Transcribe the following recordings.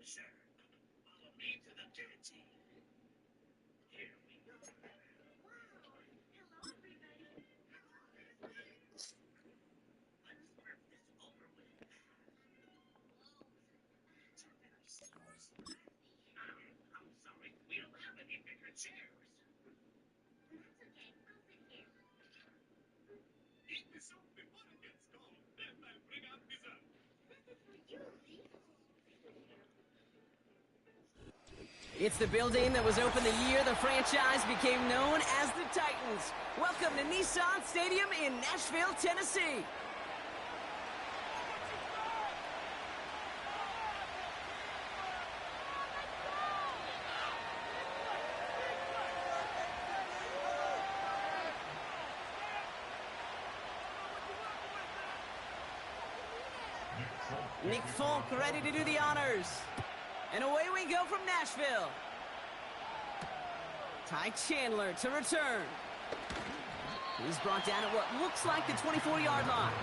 Sure. Follow me to the canteen. Here we go. Wow. Hello, everybody. Let's work this over with. Turn that upstairs. I'm sorry. We don't have any bigger chairs. That's okay. I'll sit here. Eat this up before it gets cold. Then I'll bring out dessert. This is for you, Lee. It's the building that was opened the year the franchise became known as the Titans. Welcome to Nissan Stadium in Nashville, Tennessee. Nick Folk ready to do the honors. And away we go from Nashville. Ty Chandler to return. He's brought down at what looks like the 24-yard line.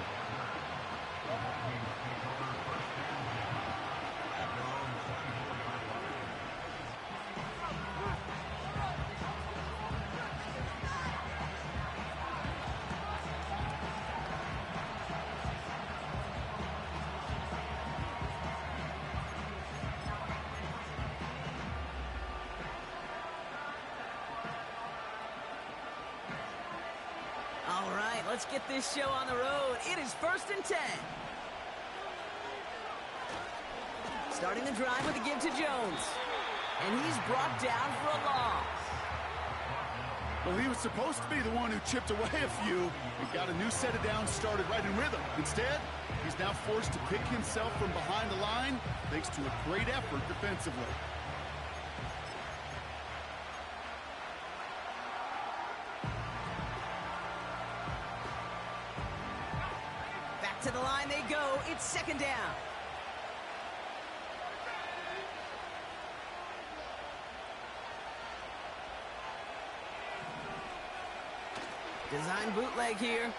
All right, let's get this show on the road. It is 1st and 10. Starting the drive with a give to Jones. And he's brought down for a loss. Well, he was supposed to be the one who chipped away a few and got a new set of downs started right in rhythm. Instead, he's now forced to pick himself from behind the line thanks to a great effort defensively. To the line they go. It's 2nd down. Design bootleg here.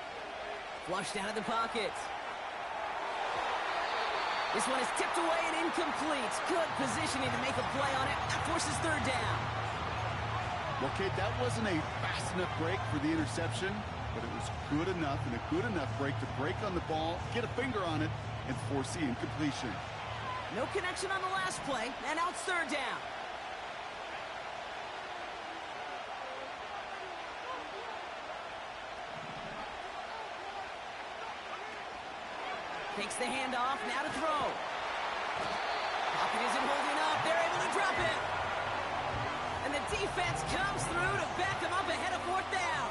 Flushed out of the pocket. This one is tipped away and incomplete. Good positioning to make a play on it. That forces 3rd down. Well, Kate, that wasn't a fast enough break for the interception, but it was good enough and a good enough break to break on the ball, get a finger on it, and force the incompletion. No connection on the last play, and now it's 3rd down. Takes the handoff, now to throw. Pocket isn't holding up, they're able to drop it. And the defense comes through to back him up ahead of 4th down.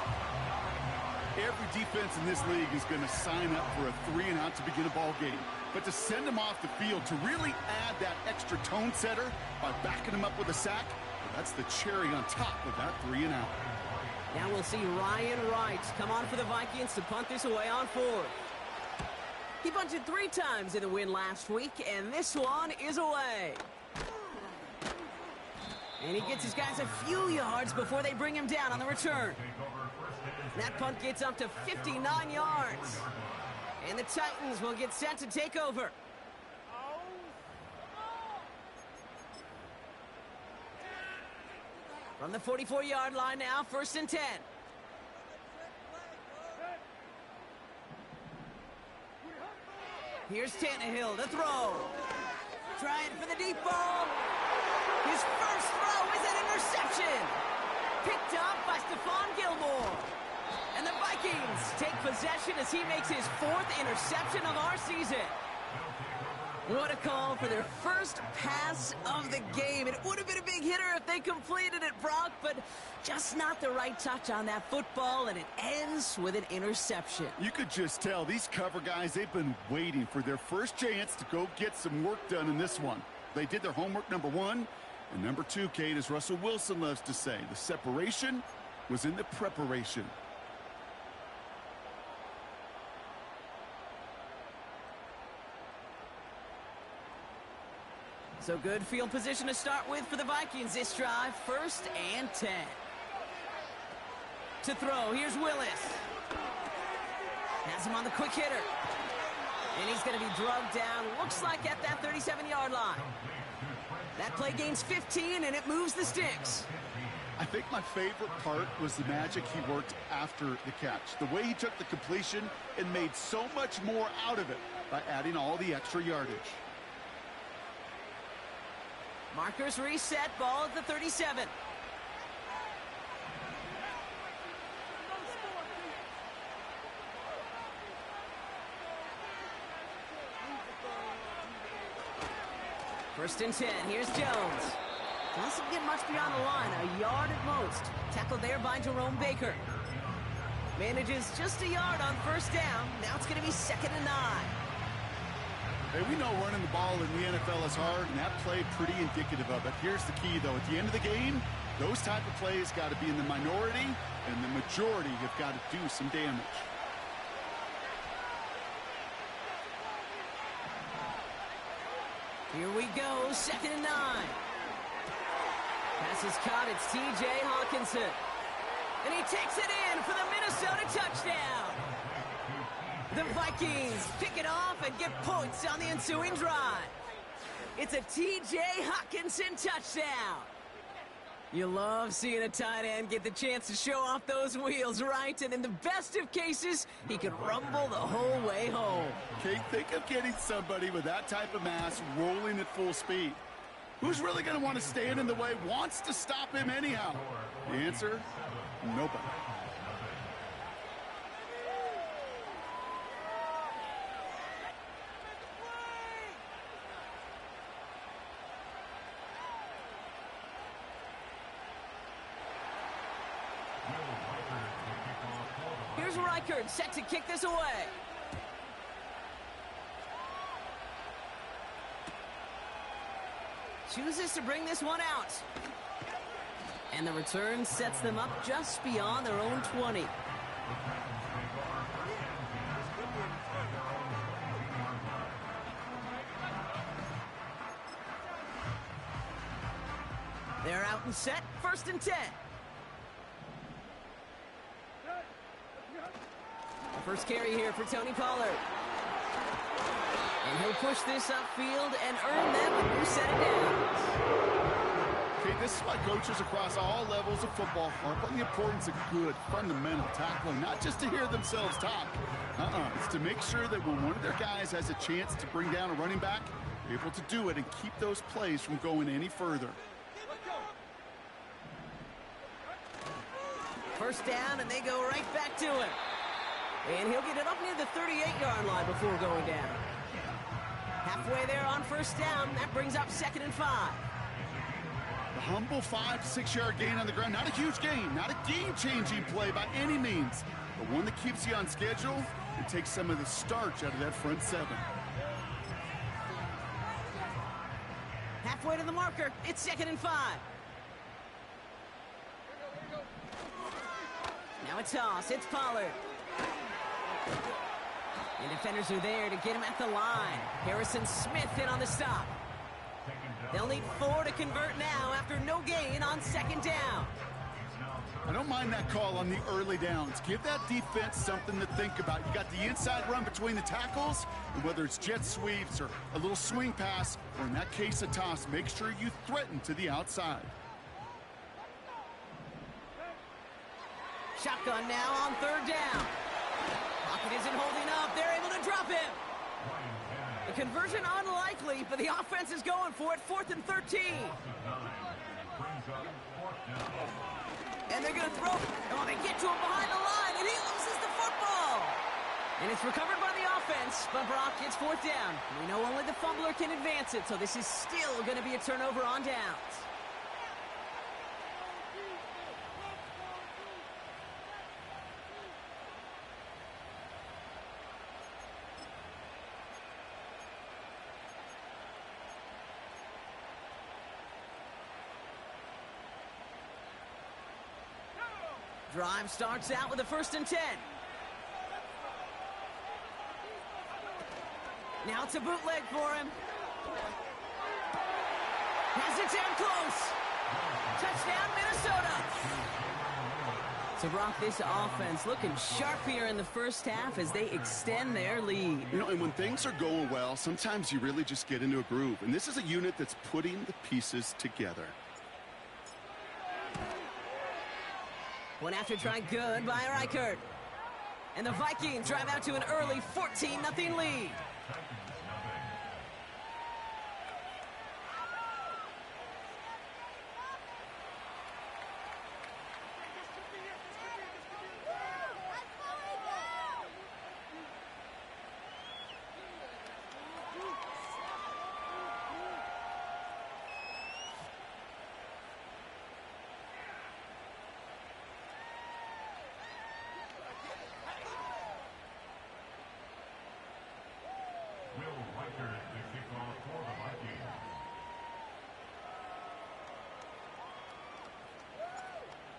Every defense in this league is going to sign up for a 3-and-out to begin a ball game. But to send him off the field, to really add that extra tone setter by backing him up with a sack, well, that's the cherry on top of that 3-and-out. Now we'll see Ryan Wright come on for the Vikings to punt this away on 4th. He punted 3 times in the win last week, and this one is away. And he gets his guys a few yards before they bring him down on the return. That punt gets up to 59 yards. And the Titans will get set to take over. From the 44-yard line now, 1st and 10. Here's Tannehill to throw. Trying for the deep ball. His first throw is an interception. Picked up by Stephon Gilmore. And the Vikings take possession as he makes his 4th interception of our season. What a call for their first pass of the game. It would have been a big hitter if they completed it, Brock, but just not the right touch on that football, and it ends with an interception. You could just tell these cover guys, they've been waiting for their first chance to go get some work done in this one. They did their homework, number 1. And number 2, Kate, as Russell Wilson loves to say, the separation was in the preparation. So good field position to start with for the Vikings this drive. 1st and 10. To throw, here's Willis. Has him on the quick hitter. And he's going to be drugged down, looks like at that 37-yard line. That play gains 15, and it moves the sticks. I think my favorite part was the magic he worked after the catch. The way he took the completion and made so much more out of it by adding all the extra yardage. Markers reset, ball at the 37. First and 10, here's Jones. Doesn't get much beyond the line, a yard at most. Tackled there by Jerome Baker. Manages just a yard on first down. Now it's going to be 2nd and 9. Hey, we know running the ball in the NFL is hard, and that play pretty indicative of it. Here's the key, though. At the end of the game, those type of plays got to be in the minority, and the majority have got to do some damage. Here we go, 2nd and 9. Pass is caught, it's T.J. Hawkinson. And he takes it in for the Minnesota touchdown. The Vikings pick it off and get points on the ensuing drive. It's a T.J. Hawkinson touchdown. You love seeing a tight end get the chance to show off those wheels, right? And in the best of cases, he could rumble the whole way home. Okay, think of getting somebody with that type of mass rolling at full speed. Who's really going to want to stand in the way, wants to stop him anyhow? The answer, nobody. Here's Reichard, set to kick this away. Chooses to bring this one out. And the return sets them up just beyond their own 20. They're out and set, 1st and 10. The first carry here for Tony Pollard. And he'll push this upfield and earn them a new set of downs. Okay, this is why coaches across all levels of football harp on the importance of good, fundamental tackling, not just to hear themselves talk. It's to make sure that when one of their guys has a chance to bring down a running back, they're able to do it and keep those plays from going any further. First down, and they go right back to him. And he'll get it up near the 38-yard line before going down. Halfway there on first down, that brings up 2nd and 5. The humble 5 to 6 yard gain on the ground. Not a huge gain, not a game-changing play by any means, but one that keeps you on schedule and takes some of the starch out of that front 7. Halfway to the marker, it's 2nd and 5. Now a toss, it's Pollard. And defenders are there to get him at the line. Harrison Smith in on the stop. They'll need 4 to convert now after no gain on 2nd down. I don't mind that call on the early downs. Give that defense something to think about. You got the inside run between the tackles, and whether it's jet sweeps or a little swing pass, or in that case a toss, make sure you threaten to the outside. Shotgun now on 3rd down. Pocket isn't holding up. They're able to drop him. The conversion unlikely, but the offense is going for it. 4th and 13. And they're going to throw. Oh, they get to him behind the line, and he loses the football. And it's recovered by the offense, but Brock gets 4th down. We know only the fumbler can advance it, so this is still going to be a turnover on downs. Drive starts out with a 1st and 10. Now it's a bootleg for him. Has it down close. Touchdown, Minnesota. So, Brock, this offense looking sharp here in the first half as they extend their lead. You know, and when things are going well, sometimes you really just get into a groove. And this is a unit that's putting the pieces together. One after try good by Reichert. And the Vikings drive out to an early 14-0 lead.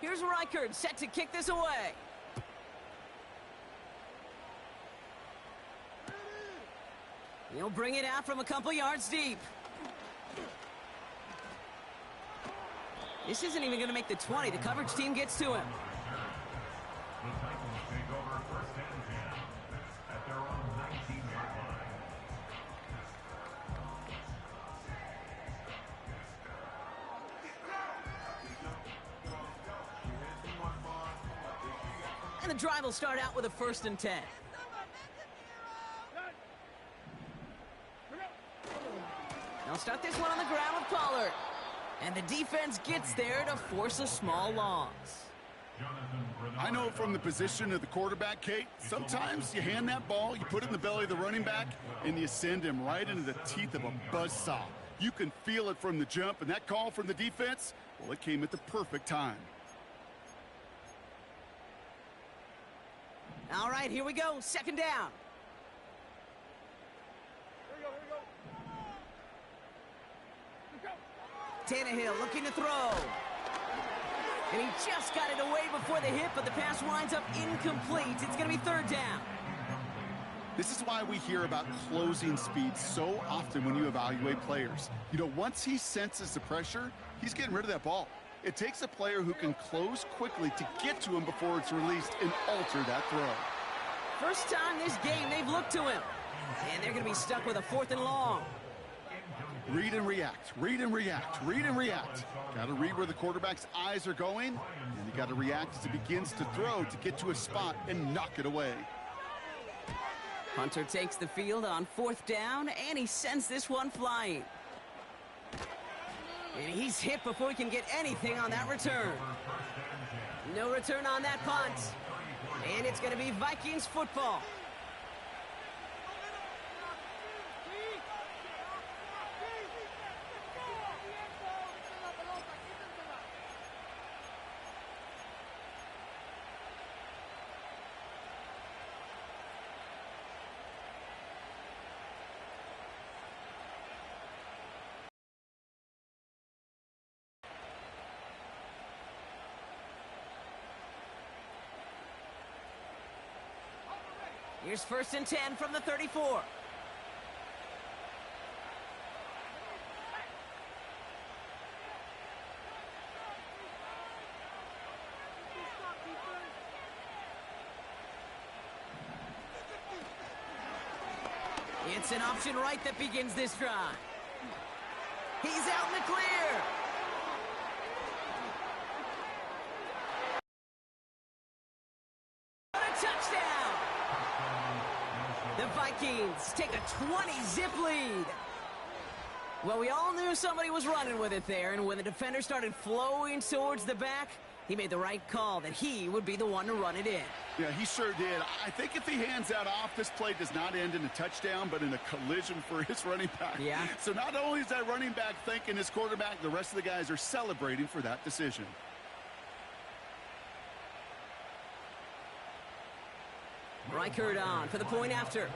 Here's Reichert set to kick this away. He'll bring it out from a couple yards deep. This isn't even going to make the 20. The coverage team gets to him. The Vikings take over first and 10 at their own 19-yard line. And the drive will start out with a 1st and 10. They'll start this one on the ground with Pollard. And the defense gets there to force a small loss. I know from the position of the quarterback, Kate, sometimes you hand that ball, you put it in the belly of the running back, and you send him right into the teeth of a buzzsaw. You can feel it from the jump, and that call from the defense, well, it came at the perfect time. All right, here we go. 2nd down. Tannehill looking to throw. And he just got it away before the hit, but the pass winds up incomplete. It's going to be 3rd down. This is why we hear about closing speed so often when you evaluate players. You know, once he senses the pressure, he's getting rid of that ball. It takes a player who can close quickly to get to him before it's released and alter that throw. First time this game they've looked to him. And they're going to be stuck with a 4th and long. Read and react, read and react, read and react. Got to read where the quarterback's eyes are going, and you got to react as he begins to throw to get to a spot and knock it away. Hunter takes the field on 4th down, and he sends this one flying. And he's hit before he can get anything on that return. No return on that punt. And it's going to be Vikings football. Here's 1st and 10 from the 34. It's an option right that begins this drive. He's out in the clear. What a touchdown! The Vikings take a 20-zip lead. Well, we all knew somebody was running with it there, and when the defender started flowing towards the back, he made the right call that he would be the one to run it in. Yeah, he sure did. I think if he hands that off, this play does not end in a touchdown, but in a collision for his running back. Yeah. So not only is that running back thanking his quarterback, the rest of the guys are celebrating for that decision. Reichert on for the point after.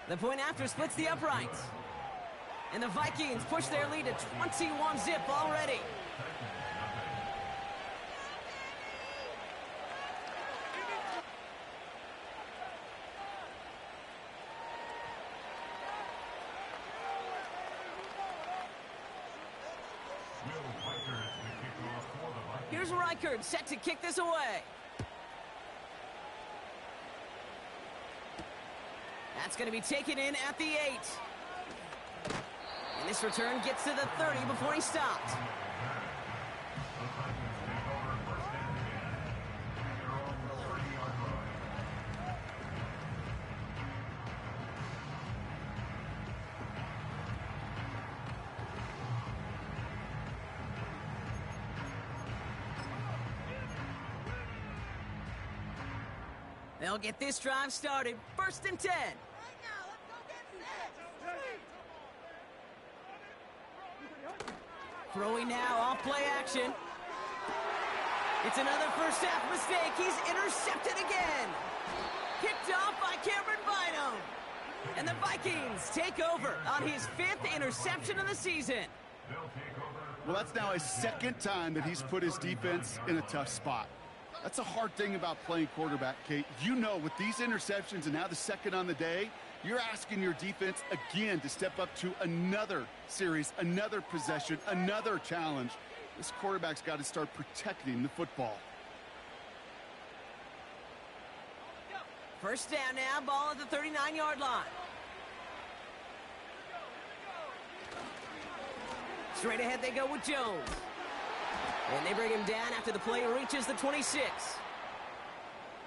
The point after splits the uprights. And the Vikings push their lead to 21-zip already. Here's Reichard set to kick this away. That's going to be taken in at the 8. And this return gets to the 30 before he stopped. They'll get this drive started. 1st and 10. Throwing now off play action. It's another first half mistake. He's intercepted again. Picked off by Cameron Bynum. And the Vikings take over on his 5th interception of the season. Well, that's now his 2nd time that he's put his defense in a tough spot. That's a hard thing about playing quarterback, Kate. You know, with these interceptions and now the 2nd on the day, you're asking your defense again to step up to another series, another possession, another challenge. This quarterback's got to start protecting the football. First down now, ball at the 39-yard line. Straight ahead they go with Jones. And they bring him down after the play reaches the 26.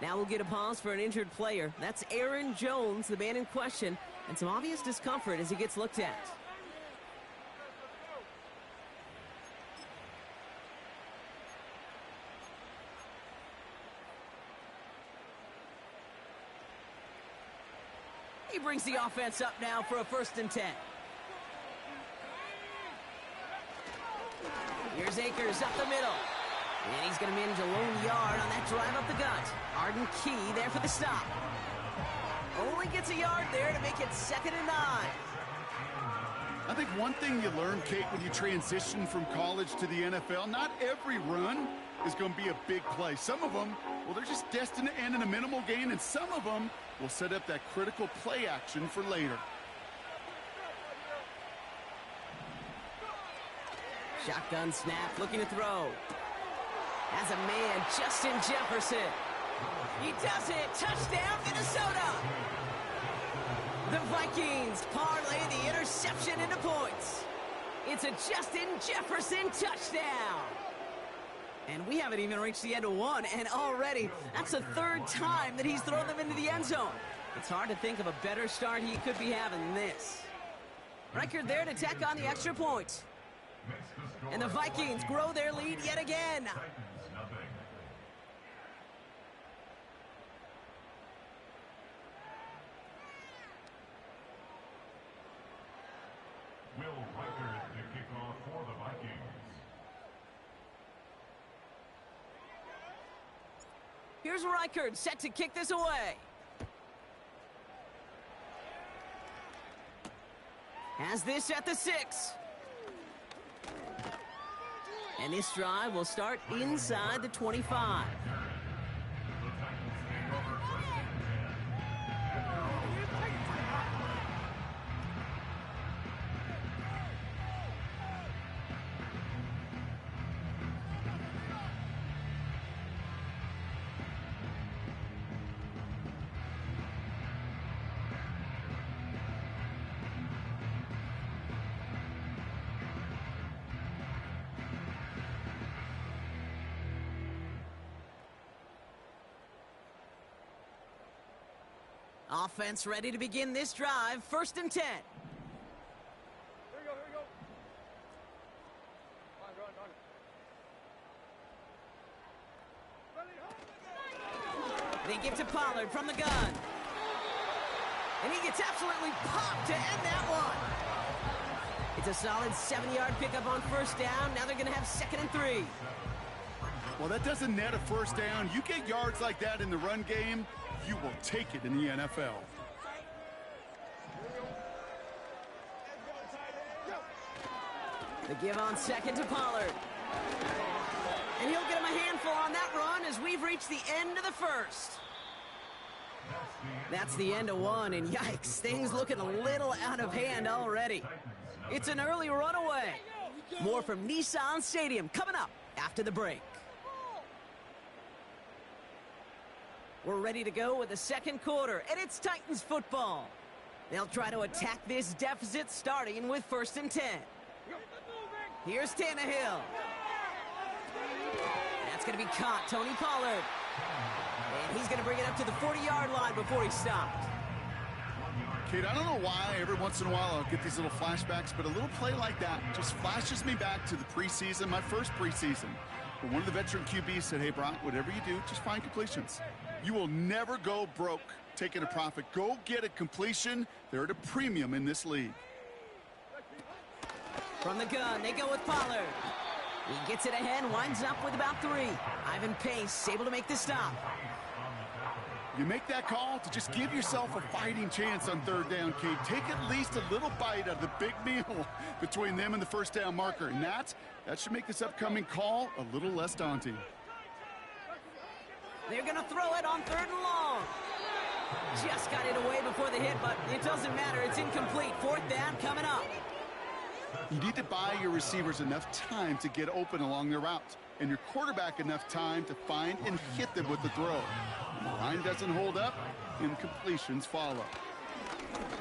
Now we'll get a pause for an injured player. That's Aaron Jones, the man in question, and some obvious discomfort as he gets looked at. He brings the offense up now for a 1st and 10. Here's Akers up the middle. And he's going to manage a lone yard on that drive up the gut. Arden Key there for the stop. Only gets a yard there to make it 2nd and 9. I think one thing you learn, Kate, when you transition from college to the NFL, not every run is going to be a big play. Some of them, well, they're just destined to end in a minimal gain, and some of them will set up that critical play action for later. Shotgun snap, looking to throw. As a man, Justin Jefferson. He does it. Touchdown, Minnesota. The Vikings parlay the interception into points. It's a Justin Jefferson touchdown. And we haven't even reached the end of one, and already that's the 3rd time that he's thrown them into the end zone. It's hard to think of a better start he could be having than this. Reichard there to tack on the extra point. And the Vikings grow their lead yet again. Will Reichard to kick off for the Vikings. Here's Reichard set to kick this away. Has this at the 6. And this drive will start inside the 25. Offense ready to begin this drive. 1st and 10. Here we go, here we go. Come on, They give to Pollard from the gun. And he gets absolutely popped to end that one. It's a solid 7-yard pickup on 1st down. Now they're going to have 2nd and 3. Well, that doesn't net a 1st down. You get yards like that in the run game, you will take it in the NFL. The give on 2nd to Pollard. And he'll get him a handful on that run as we've reached the end of the 1st. That's the end of one, and yikes, things looking a little out of hand already. It's an early runaway. More from Nissan Stadium coming up after the break. We're ready to go with the second quarter, and it's Titans football. They'll try to attack this deficit, starting with 1st and 10. Here's Tannehill. That's going to be caught, Tony Pollard. And he's going to bring it up to the 40-yard line before he stopped. Kate, I don't know why every once in a while I'll get these little flashbacks, but a little play like that just flashes me back to the preseason, my first preseason. But one of the veteran QBs said, hey, Brock, whatever you do, just find completions. You will never go broke taking a profit. Go get a completion. They're at a premium in this league. From the gun, they go with Pollard. He gets it ahead, winds up with about 3. Ivan Pace able to make the stop. You make that call to just give yourself a fighting chance on 3rd down, Kate. Take at least a little bite out of the big meal between them and the 1st down marker. And that should make this upcoming call a little less daunting. They're going to throw it on 3rd and long. Just got it away before the hit, but it doesn't matter. It's incomplete. 4th down coming up. You need to buy your receivers enough time to get open along their route, and your quarterback enough time to find and hit them with the throw. When the line doesn't hold up, incompletions follow.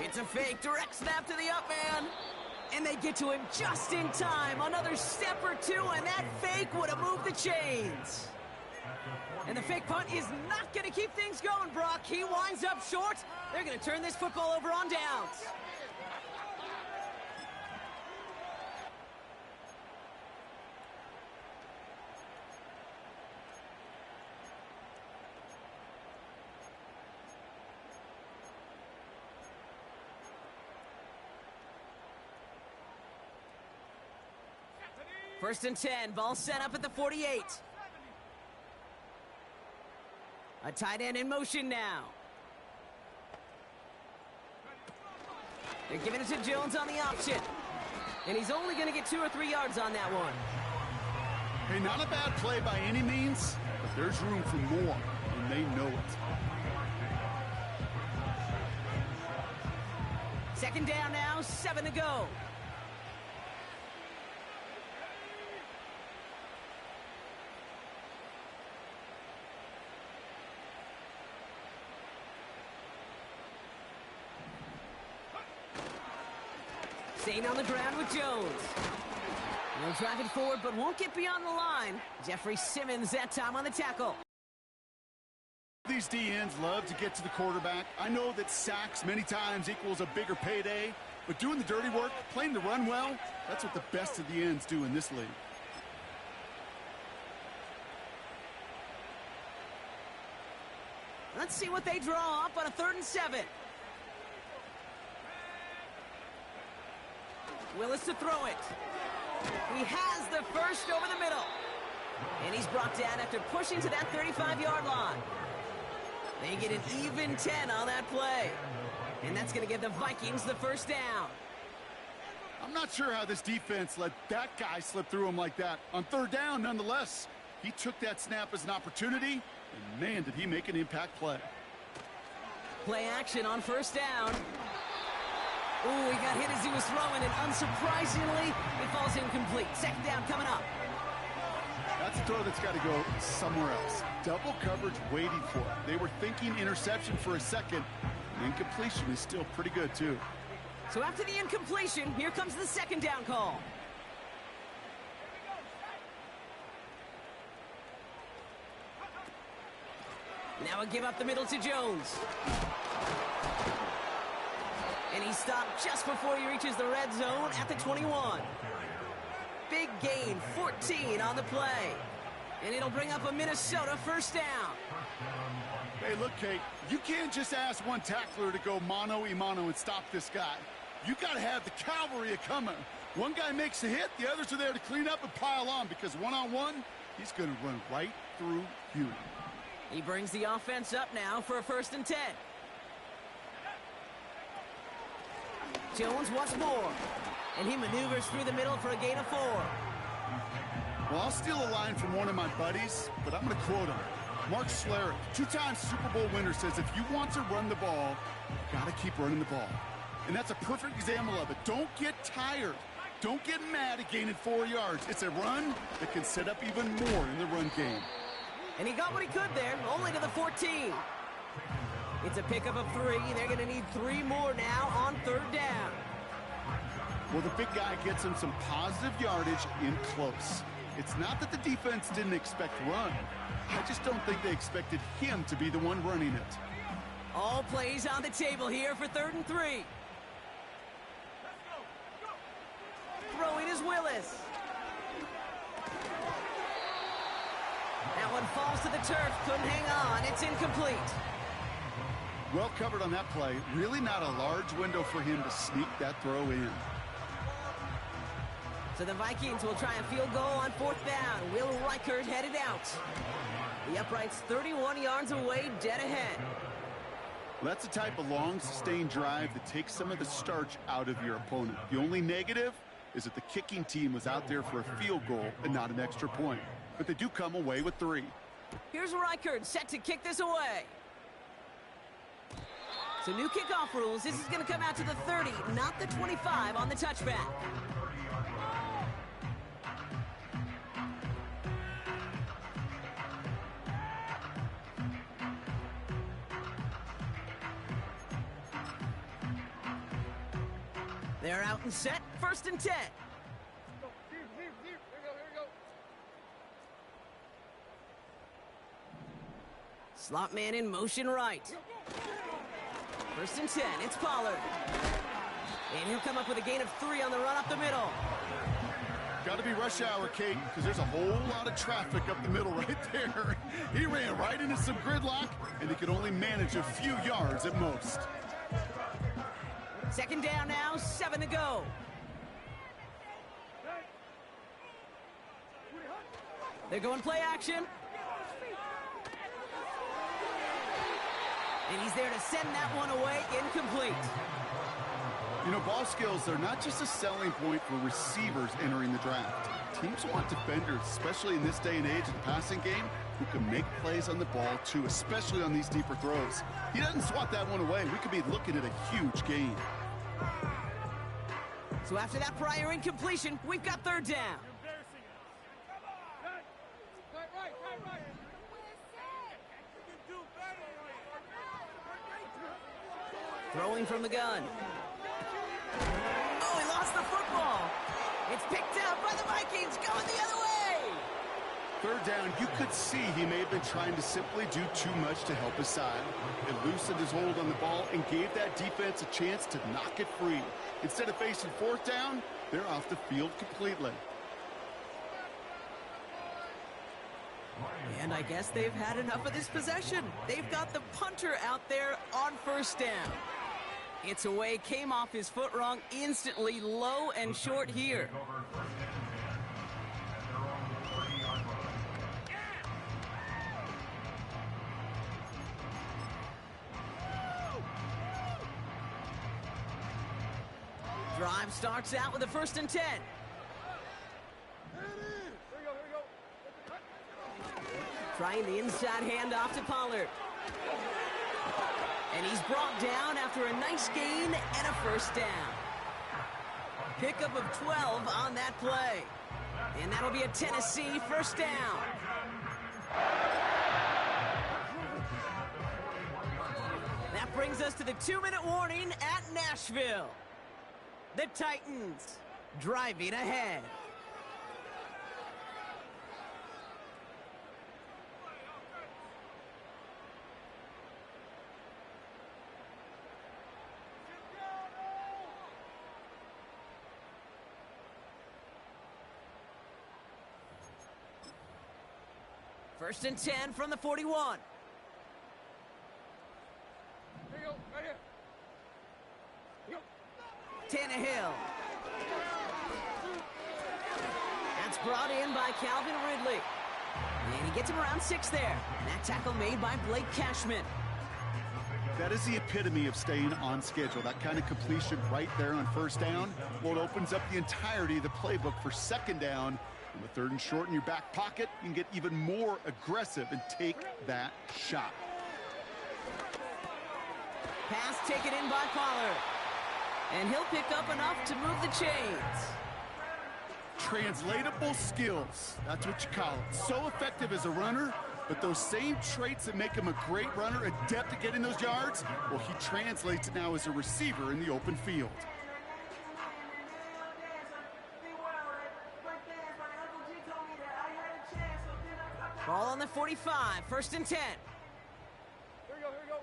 It's a fake, direct snap to the up man. And they get to him just in time. Another step or 2, and that fake would have moved the chains. And the fake punt is not going to keep things going, Brock. He winds up short. They're going to turn this football over on downs. First and 10, ball set up at the 48. A tight end in motion now. They're giving it to Jones on the option. And he's only going to get 2 or 3 yards on that one. Hey, not a bad play by any means, but there's room for more, and they know it. 2nd down now, 7 to go. Staying on the ground with Jones. He'll drive it forward, but won't get beyond the line. Jeffrey Simmons that time on the tackle. These D-ends love to get to the quarterback. I know that sacks many times equals a bigger payday, but doing the dirty work, playing the run well, that's what the best of the ends do in this league. Let's see what they draw up on a 3rd and 7. Willis to throw it. He has the first over the middle. And he's brought down after pushing to that 35-yard line. They get an even 10 on that play. And that's going to give the Vikings the 1st down. I'm not sure how this defense let that guy slip through him like that. On 3rd down, nonetheless, he took that snap as an opportunity, and man, did he make an impact play. Play action on 1st down. Ooh, he got hit as he was throwing, and unsurprisingly, it falls incomplete. 2nd down coming up. That's a throw that's got to go somewhere else. Double coverage waiting for it. They were thinking interception for a second. And incompletion is still pretty good, too. So after the incompletion, here comes the 2nd down call. Now a give up the middle to Jones. And he stopped just before he reaches the red zone at the 21. Big gain, 14 on the play. And it'll bring up a Minnesota 1st down. Hey, look, Kate, you can't just ask one tackler to go mano-a-mano and stop this guy. You got to have the cavalry coming. One guy makes a hit, the others are there to clean up and pile on, because one-on-one, he's going to run right through you. He brings the offense up now for a 1st and 10. Jones once more, and he maneuvers through the middle for a gain of 4. Well, I'll steal a line from one of my buddies, but I'm going to quote him. Mark Schlereth, 2-time Super Bowl winner, says if you want to run the ball, you got to keep running the ball. And that's a perfect example of it. Don't get tired. Don't get mad at gaining 4 yards. It's a run that can set up even more in the run game. And he got what he could there, only to the 14. It's a pickup of 3. They're going to need 3 more now on 3rd down. Well, the big guy gets him some positive yardage in close. It's not that the defense didn't expect run. I just don't think they expected him to be the one running it. All plays on the table here for 3rd and 3. Throwing is Willis. That one falls to the turf. Couldn't hang on. It's incomplete. Well covered on that play. Really not a large window for him to sneak that throw in. So the Vikings will try a field goal on 4th down. Will Reichert headed out. The upright's 31 yards away, dead ahead. Well, that's the type of long, sustained drive that takes some of the starch out of your opponent. The only negative is that the kicking team was out there for a field goal and not an extra point. But they do come away with 3. Here's Reichert set to kick this away. So new kickoff rules. This is going to come out to the 30, not the 25 on the touchback. They're out and set. 1st and 10. Here we go. Slot man in motion right. 1st and 10. It's Pollard. And he'll come up with a gain of 3 on the run up the middle. Got to be rush hour, Kate, because there's a whole lot of traffic up the middle right there. He ran right into some gridlock, and he could only manage a few yards at most. 2nd down now, 7 to go. They're going play action. And he's there to send that one away, incomplete. You know, ball skills are not just a selling point for receivers entering the draft. Teams want defenders, especially in this day and age of the passing game, who can make plays on the ball too, especially on these deeper throws. He doesn't swat that one away. We could be looking at a huge gain. So after that prior incompletion, we've got 3rd down. Right. Throwing from the gun. Oh, he lost the football. It's picked up by the Vikings, going the other way. 3rd down, you could see he may have been trying to simply do too much to help his side. It loosened his hold on the ball and gave that defense a chance to knock it free. Instead of facing 4th down, they're off the field completely. And I guess they've had enough of this possession. They've got the punter out there on 1st down. It's away, came off his foot wrong, instantly low and short here. Drive starts out with a 1st and 10. Here we go. Trying the inside handoff to Pollard. And he's brought down after a nice gain and a 1st down. Pickup of 12 on that play. And that'll be a Tennessee 1st down. That brings us to the 2-minute warning at Nashville. The Titans driving ahead. First and 10 from the 41. Here you go, right here. Tannehill. That's brought in by Calvin Ridley. And he gets him around 6 there. And that tackle made by Blake Cashman. That is the epitome of staying on schedule. That kind of completion right there on 1st down. Well, it opens up the entirety of the playbook for 2nd down. And with 3rd and short in your back pocket, you can get even more aggressive and take that shot. Pass taken in by Pollard. And he'll pick up enough to move the chains. Translatable skills. That's what you call it. So effective as a runner, but those same traits that make him a great runner, adept at getting those yards, well, he translates it now as a receiver in the open field. Ball on the 45, 1st and 10. Here we go, here we go.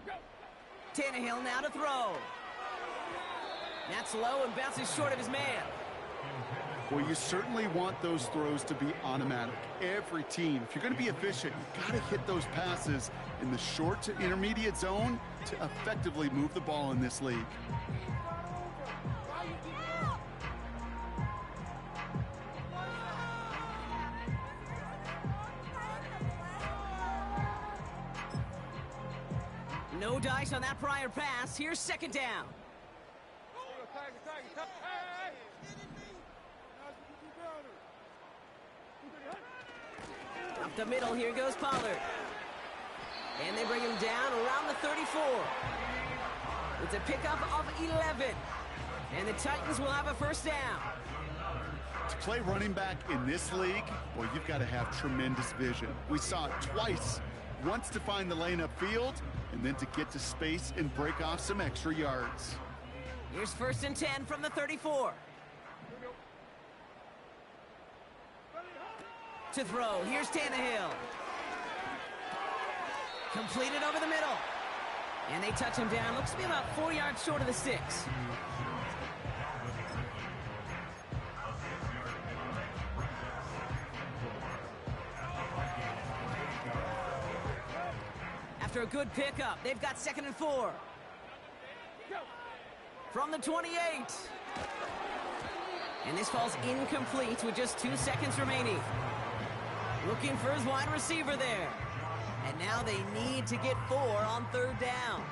Here we go. Tannehill now to throw. That's low and bounces short of his man. Well, you certainly want those throws to be automatic. Every team, if you're going to be efficient, you've got to hit those passes in the short to intermediate zone to effectively move the ball in this league. No dice on that prior pass. Here's 2nd down. Up the middle, here goes Pollard. And they bring him down around the 34. It's a pickup of 11. And the Titans will have a 1st down. To play running back in this league, well, you've got to have tremendous vision. We saw it twice. Once to find the lane upfield, and then to get to space and break off some extra yards. Here's 1st and 10 from the 34. To throw, here's Tannehill. Completed over the middle. And they touch him down. Looks to be about 4 yards short of the 6. After a good pickup, they've got 2nd and 4. From the 28. And this falls incomplete with just 2 seconds remaining. Looking for his wide receiver there. And now they need to get 4 on 3rd down.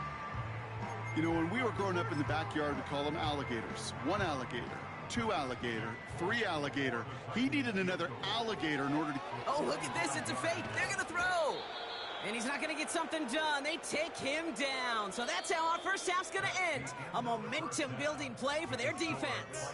You know, when we were growing up in the backyard, we call them alligators. 1 alligator, 2 alligator, 3 alligator. He needed another alligator in order to... Oh, look at this. It's a fake. They're going to throw. And he's not going to get something done. They take him down. So that's how our first half's going to end. A momentum-building play for their defense.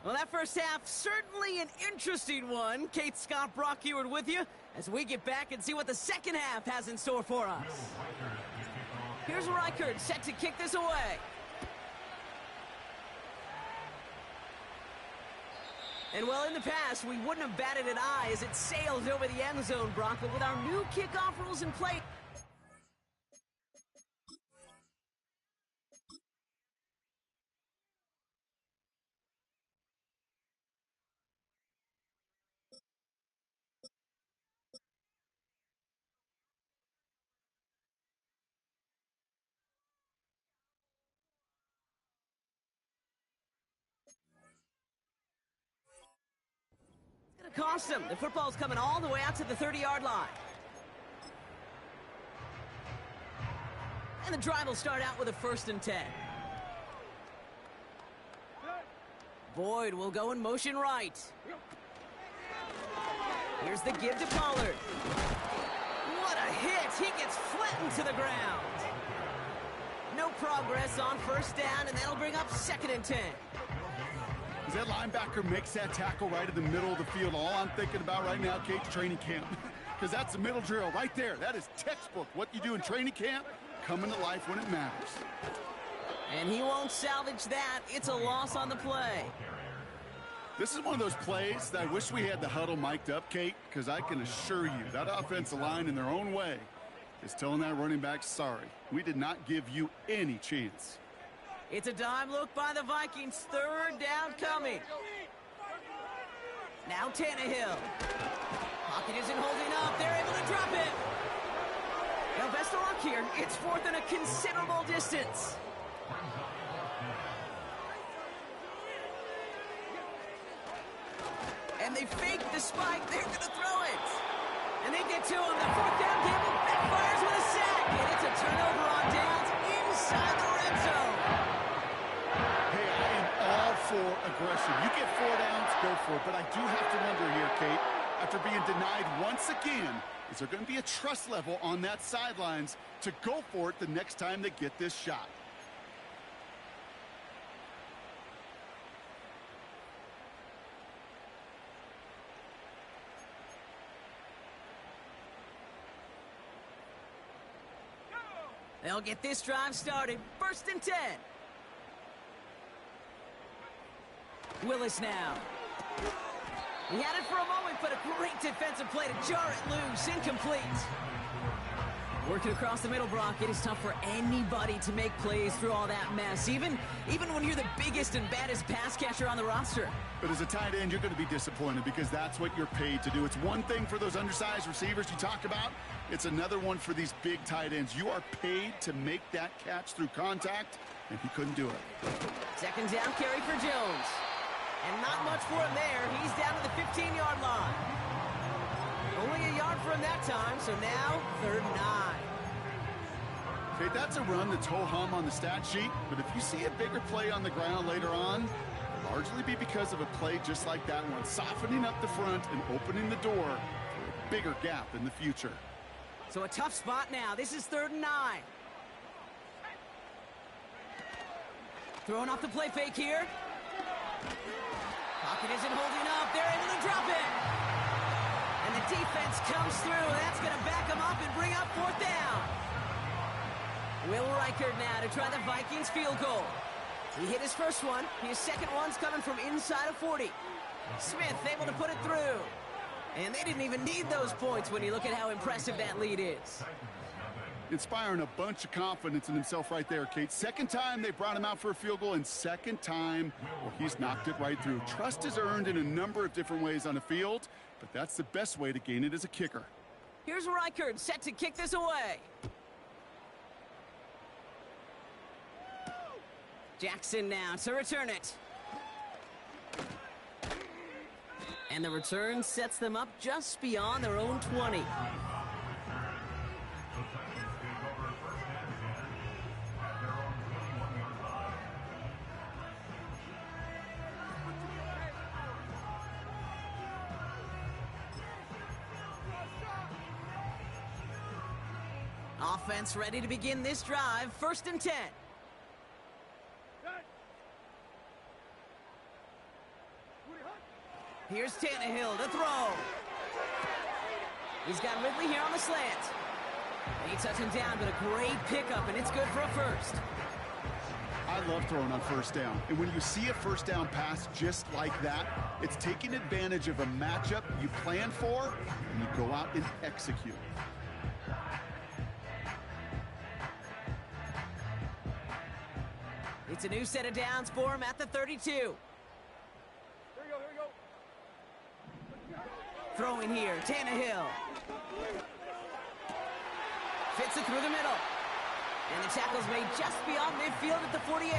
Well, that first half, certainly an interesting one. Kate, Scott, Brock Ewart with you as we get back and see what the second half has in store for us. Here's Reichert set to kick this away. And well, in the past, we wouldn't have batted an eye as it sailed over the end zone, Brock, but with our new kickoff rules in place... It's going to cost them. The football's coming all the way out to the 30-yard line. And the drive will start out with a 1st and 10. Boyd will go in motion right. Here's the give to Pollard. What a hit! He gets flattened to the ground. No progress on 1st down, and that'll bring up 2nd and 10. As that linebacker makes that tackle right in the middle of the field, all I'm thinking about right now, Kate's training camp. Because that's the middle drill right there. That is textbook. What you do in training camp, coming to life when it matters. And he won't salvage that. It's a loss on the play. This is one of those plays that I wish we had the huddle mic'd up, Kate, because I can assure you that offensive line in their own way is telling that running back, sorry, we did not give you any chance. It's a dime look by the Vikings. 3rd down coming. Now Tannehill. Pocket isn't holding up. They're able to drop it. Well, best of luck here. It's fourth and a considerable distance. And they fake the spike. They're going to throw it. And they get to him. The fourth down gamble backfires with a sack. And it's a turnover on downs inside the red zone. Hey, I am all for aggression. You get 4 downs, go for it. But I do have to wonder here, Kate, after being denied once again, is there going to be a trust level on that sidelines to go for it the next time they get this shot? They'll get this drive started. First and 10. Willis now. He had it for a moment, but a great defensive play to jar it loose. Incomplete. Working across the middle, Brock, it is tough for anybody to make plays through all that mess, even when you're the biggest and baddest pass catcher on the roster. But as a tight end, you're going to be disappointed because that's what you're paid to do. It's one thing for those undersized receivers you talk about. It's another one for these big tight ends. You are paid to make that catch through contact, and he couldn't do it. Second down carry for Jones. And not much for him there. He's down to the 15-yard line. Only a yard for him that time, so now 3rd and 9. Okay, that's a run that's ho-hum on the stat sheet, but if you see a bigger play on the ground later on, it'll largely be because of a play just like that one, softening up the front and opening the door for a bigger gap in the future. So a tough spot now. This is 3rd and 9. Throwing off the play fake here. Pocket isn't holding up. They're able to drop it. And the defense comes through. That's going to back them up and bring up 4th down. Will Reichard now to try the Vikings field goal. He hit his first one. His second one's coming from inside of 40. Smith able to put it through. And they didn't even need those points when you look at how impressive that lead is. Inspiring a bunch of confidence in himself right there, Kate. Second time they brought him out for a field goal, and second time, well, he's knocked it right through. Trust is earned in a number of different ways on the field, but that's the best way to gain it as a kicker. Here's Reichard set to kick this away. Jackson now to return it. And the return sets them up just beyond their own 20. Offense ready to begin this drive. 1st and 10. Here's Tannehill to throw. He's got Ridley here on the slant. He touched him down, but a great pickup, and it's good for a first. I love throwing on 1st down. And when you see a 1st down pass just like that, it's taking advantage of a matchup you plan for, and you go out and execute. It's a new set of downs for him at the 32. Here we go. Throwing here, Tannehill. Fits it through the middle. And the tackle's made just beyond midfield at the 48.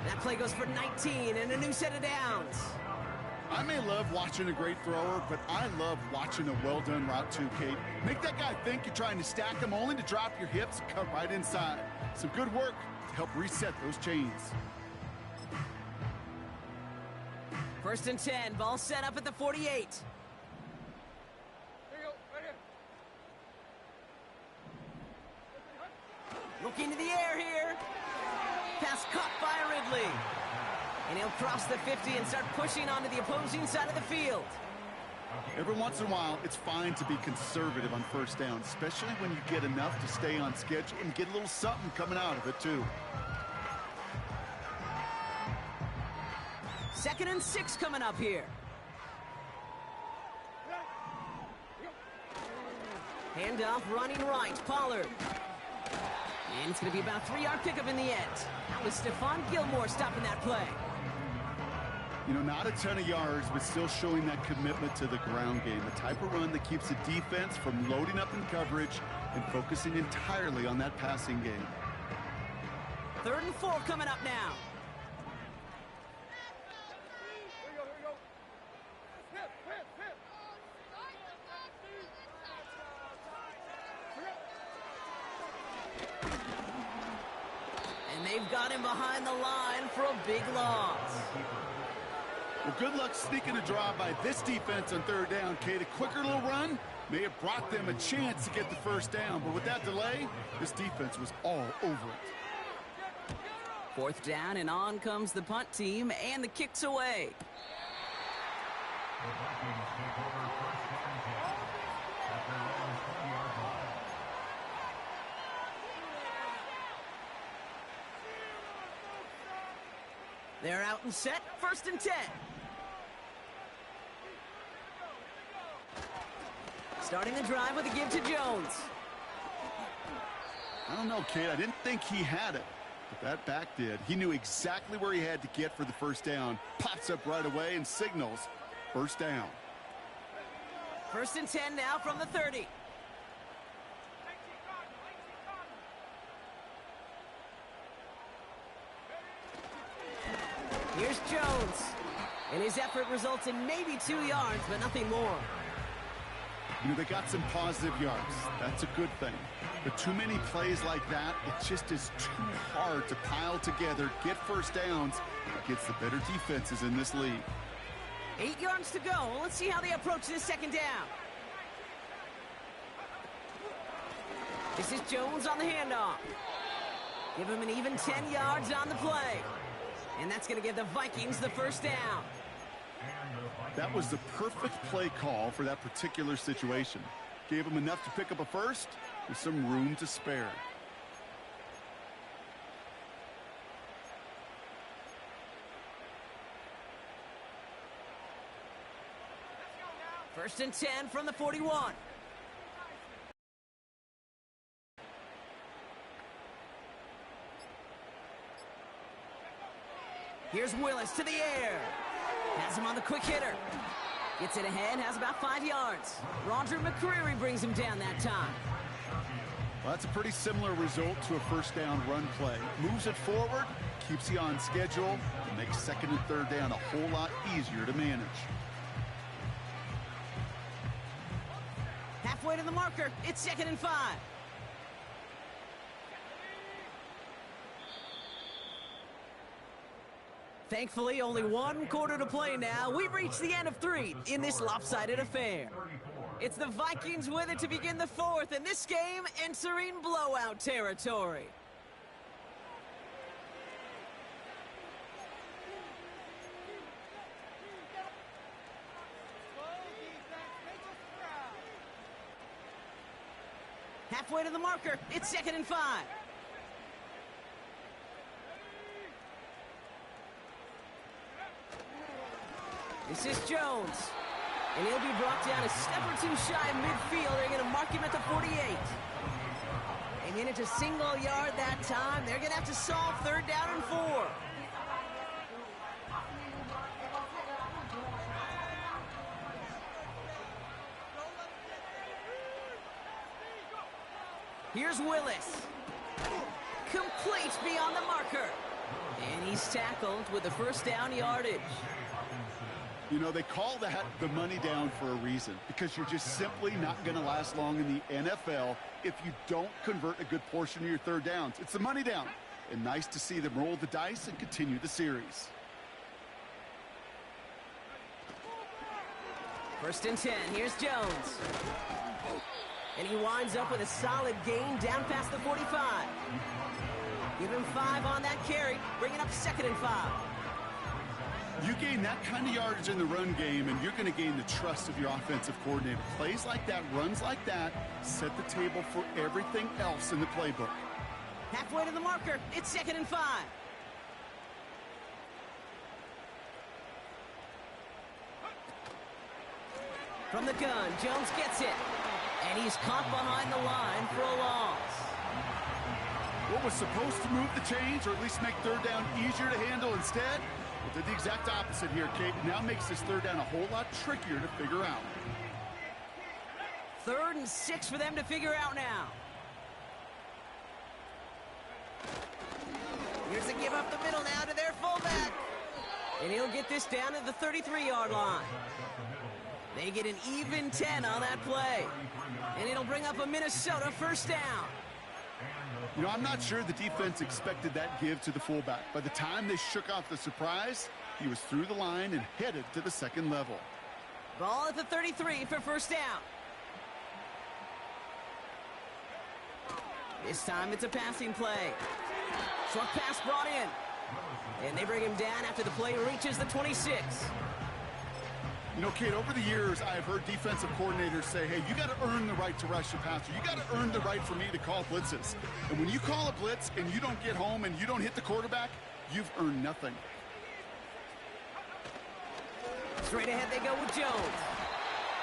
That play goes for 19 and a new set of downs. I may love watching a great thrower, but I love watching a well-done route too, Kate. Make that guy think you're trying to stack him only to drop your hips and cut right inside. Some good work to help reset those chains. 1st and 10, ball set up at the 48. Here you go, right here. Looking to the air here. Pass caught by Ridley. And he'll cross the 50 and start pushing onto the opposing side of the field. Every once in a while, it's fine to be conservative on 1st down, especially when you get enough to stay on schedule and get a little something coming out of it, too. 2nd and 6 coming up here. Handoff running right, Pollard. And it's going to be about a 3-yard pickup in the end. That was Stephon Gilmore stopping that play. You know, not a ton of yards, but still showing that commitment to the ground game. The type of run that keeps the defense from loading up in coverage and focusing entirely on that passing game. 3rd and 4 coming up now. Here we go, here we go. Hit, hit, hit. And they've got him behind the line for a big loss. Well, good luck sneaking a draw by this defense on 3rd down, Kate. A quicker little run may have brought them a chance to get the 1st down, but with that delay, this defense was all over it. 4th down, and on comes the punt team, and the kick's away. The Vikings take over 1st and 10 at their own 20-yard line. They're out and set, 1st and 10. Starting the drive with a give to Jones. I don't know, Kate. I didn't think he had it, but that back did. He knew exactly where he had to get for the 1st down. Pops up right away and signals 1st down. 1st and 10 now from the 30. Here's Jones. And his effort results in maybe 2 yards, but nothing more. You know, they got some positive yards. That's a good thing. But too many plays like that, it just is too hard to pile together, get 1st downs against the better defenses in this league. 8 yards to go. Let's see how they approach this 2nd down. This is Jones on the handoff. Give him an even 10 yards on the play. And that's going to give the Vikings the 1st down. That was the perfect play call for that particular situation. Gave him enough to pick up a 1st with some room to spare. First and 10 from the 41. Here's Willis to the air. Has him on the quick hitter. Gets it ahead, has about 5 yards. Roger McCreary brings him down that time. Well, that's a pretty similar result to a 1st down run play. Moves it forward, keeps you on schedule, and makes 2nd and 3rd down a whole lot easier to manage. Halfway to the marker, it's 2nd and 5. Thankfully, only 1 quarter to play now. We've reached the end of 3 in this lopsided affair. It's the Vikings with it to begin the 4th, and this game entering blowout territory. Halfway to the marker, it's 2nd and 5. This is Jones. And he'll be brought down a step or 2 shy of midfield. They're going to mark him at the 48. They managed a single yard that time. They're going to have to solve 3rd down and 4. Here's Willis. Complete beyond the marker. And he's tackled with the 1st down yardage. You know, they call that the money down for a reason, because you're just simply not going to last long in the NFL if you don't convert a good portion of your 3rd downs. It's the money down. And nice to see them roll the dice and continue the series. 1st and 10. Here's Jones. And he winds up with a solid gain down past the 45. Give him 5 on that carry, bringing up 2nd and 5. You gain that kind of yardage in the run game, and you're going to gain the trust of your offensive coordinator. Plays like that, runs like that, set the table for everything else in the playbook. Halfway to the marker, it's 2nd and 5. From the gun, Jones gets it. And he's caught behind the line for a loss. What was supposed to move the chains, or at least make 3rd down easier to handle instead? Well, did the exact opposite here, Kate. Now makes this 3rd down a whole lot trickier to figure out. 3rd and 6 for them to figure out now. Here's a give up the middle now to their fullback. And he'll get this down to the 33-yard line. They get an even 10 on that play. And it'll bring up a Minnesota first down. You know, I'm not sure the defense expected that give to the fullback. By the time they shook off the surprise, he was through the line and headed to the second level. Ball at the 33 for first down. This time it's a passing play. Short pass brought in. And they bring him down after the play reaches the 26. You know, Kate, over the years, I've heard defensive coordinators say, hey, you got to earn the right to rush the passer. You got to earn the right for me to call blitzes. And when you call a blitz and you don't get home and you don't hit the quarterback, you've earned nothing. Straight ahead they go with Jones.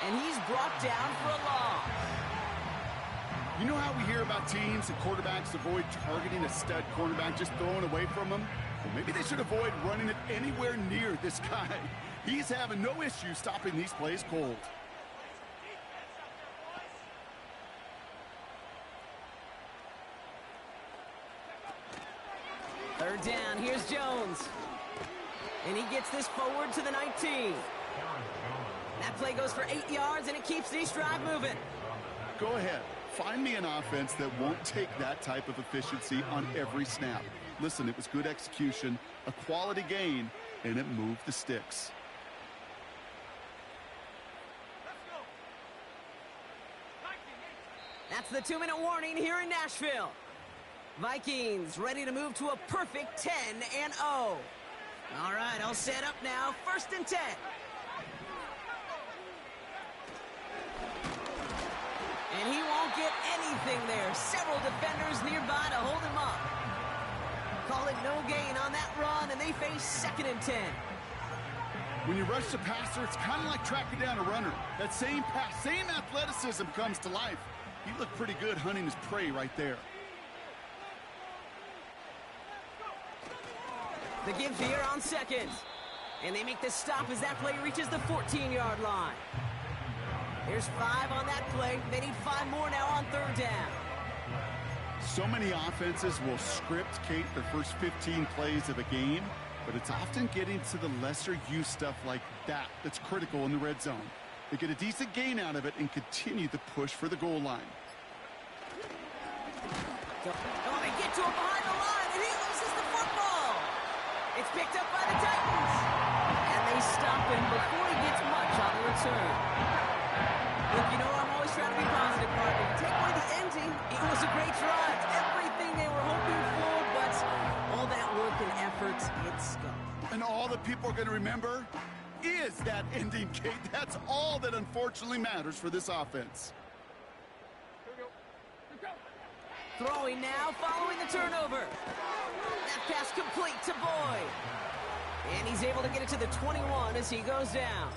And he's brought down for a loss. You know how we hear about teams and quarterbacks avoid targeting a stud cornerback, just throwing away from him? Well, maybe they should avoid running it anywhere near this guy. He's having no issue stopping these plays cold. Third down, here's Jones. And he gets this forward to the 19. That play goes for 8 yards, and it keeps this drive moving. Go ahead. Find me an offense that won't take that type of efficiency on every snap. Listen, it was good execution, a quality gain, and it moved the sticks. That's the 2-minute warning here in Nashville. Vikings ready to move to a perfect 10-0. All right, all set up now. 1st and 10. And he won't get anything there. Several defenders nearby to hold him up. Call it no gain on that run, and they face 2nd and 10. When you rush the passer, it's kind of like tracking down a runner. That same pass, same athleticism comes to life. He looked pretty good hunting his prey right there. The give here on 2nd. And they make the stop as that play reaches the 14-yard line. There's 5 on that play. They need 5 more now on 3rd down. So many offenses will script, Kate, their first 15 plays of a game, but it's often getting to the lesser use stuff like that that's critical in the red zone. They get a decent gain out of it and continue the push for the goal line. Oh, they get to him behind the line, and he loses the football. It's picked up by the Titans. And they stop him before he gets much on the return. Look, you know, I'm always trying to be positive, partner. Take away the ending. It was a great drive. Everything they were hoping for, but all that work and effort, it's gone. And all that people are going to remember is that ending, Kate. That's all that unfortunately matters for this offense. Throwing now, following the turnover. That pass complete to Boyd. And he's able to get it to the 21 as he goes down.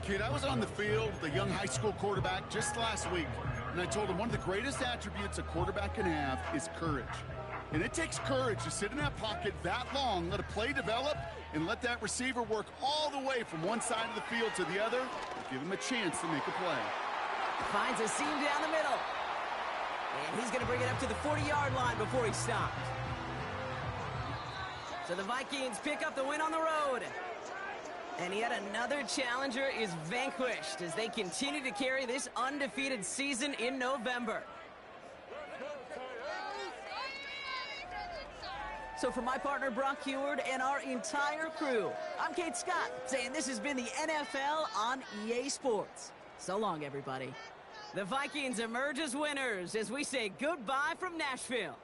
Kid, I was on the field with a young high school quarterback just last week, and I told him one of the greatest attributes a quarterback can have is courage. And it takes courage to sit in that pocket that long, let a play develop, and let that receiver work all the way from one side of the field to the other, and give him a chance to make a play. Finds a seam down the middle. And he's going to bring it up to the 40-yard line before he stopped. So the Vikings pick up the win on the road. And yet another challenger is vanquished as they continue to carry this undefeated season in November. So for my partner Brock Heward and our entire crew, I'm Kate Scott saying this has been the NFL on EA Sports. So long, everybody. The Vikings emerge as winners as we say goodbye from Nashville.